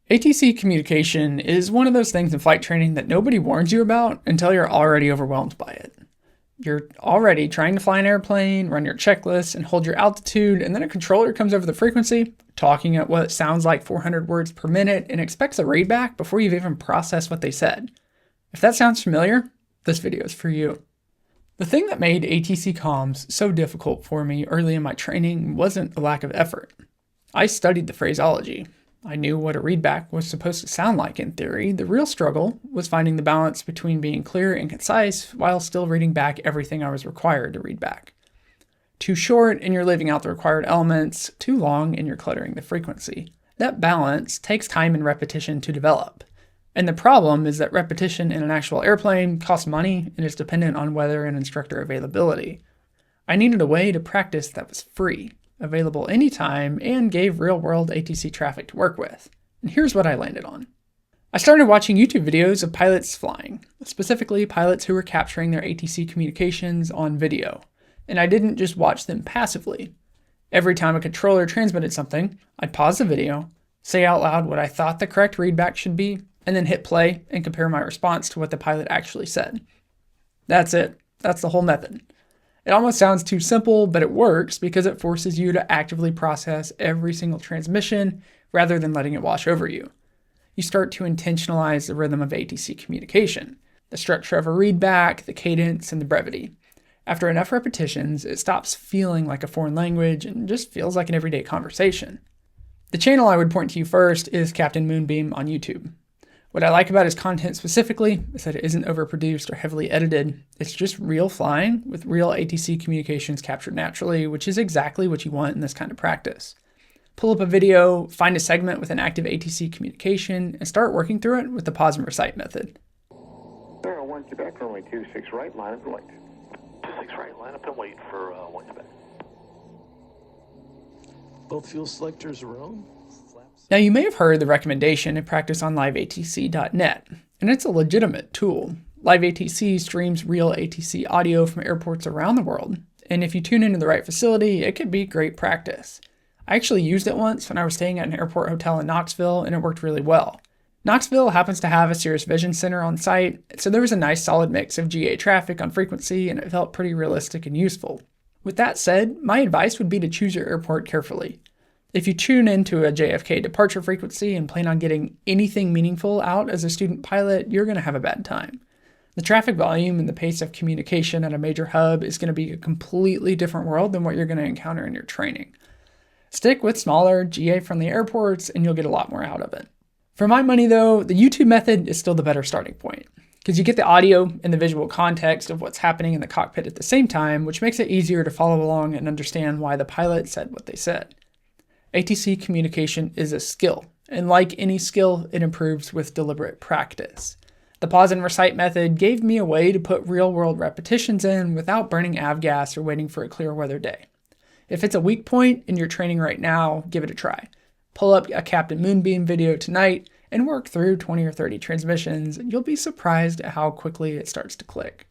ATC communication is one of those things in flight training that nobody warns you about until you're already overwhelmed by it. You're already trying to fly an airplane, run your checklist, and hold your altitude, and then a controller comes over the frequency, talking at what sounds like 400 words per minute, and expects a readback before you've even processed what they said. If that sounds familiar, this video is for you. The thing that made ATC comms so difficult for me early in my training wasn't a lack of effort. I studied the phraseology. I knew what a readback was supposed to sound like in theory. The real struggle was finding the balance between being clear and concise while still reading back everything I was required to read back. Too short and you're leaving out the required elements, too long and you're cluttering the frequency. That balance takes time and repetition to develop. And the problem is that repetition in an actual airplane costs money and is dependent on weather and instructor availability. I needed a way to practice that was free, available anytime, and gave real-world ATC traffic to work with. And here's what I landed on. I started watching YouTube videos of pilots flying, specifically pilots who were capturing their ATC communications on video. And I didn't just watch them passively. Every time a controller transmitted something, I'd pause the video, say out loud what I thought the correct readback should be, and then hit play and compare my response to what the pilot actually said. That's it. That's the whole method. It almost sounds too simple, but it works because it forces you to actively process every single transmission rather than letting it wash over you. You start to intentionalize the rhythm of ATC communication, the structure of a readback, the cadence, and the brevity. After enough repetitions, it stops feeling like a foreign language and just feels like an everyday conversation. The channel I would point to you first is Captain Moonbeam on YouTube. What I like about his content specifically is that it isn't overproduced or heavily edited. It's just real flying with real ATC communications captured naturally, which is exactly what you want in this kind of practice. Pull up a video, find a segment with an active ATC communication, and start working through it with the pause and recite method. 1 Quebec, runway 26 right, line up and wait. 26 right, line up and wait for 1 Quebec. Both fuel selectors are on. Now, you may have heard the recommendation to practice on LiveATC.net, and it's a legitimate tool. LiveATC streams real ATC audio from airports around the world, and if you tune into the right facility, it could be great practice. I actually used it once when I was staying at an airport hotel in Knoxville, and it worked really well. Knoxville happens to have a Cirrus Vision Center on site, so there was a nice solid mix of GA traffic on frequency, and it felt pretty realistic and useful. With that said, my advice would be to choose your airport carefully. If you tune into a JFK departure frequency and plan on getting anything meaningful out as a student pilot, you're going to have a bad time. The traffic volume and the pace of communication at a major hub is going to be a completely different world than what you're going to encounter in your training. Stick with smaller, GA-friendly airports and you'll get a lot more out of it. For my money though, the YouTube method is still the better starting point, because you get the audio and the visual context of what's happening in the cockpit at the same time, which makes it easier to follow along and understand why the pilot said what they said. ATC communication is a skill, and like any skill, it improves with deliberate practice. The pause and recite method gave me a way to put real-world repetitions in without burning avgas or waiting for a clear weather day. If it's a weak point in your training right now, give it a try. Pull up a Captain Moonbeam video tonight and work through 20 or 30 transmissions, and you'll be surprised at how quickly it starts to click.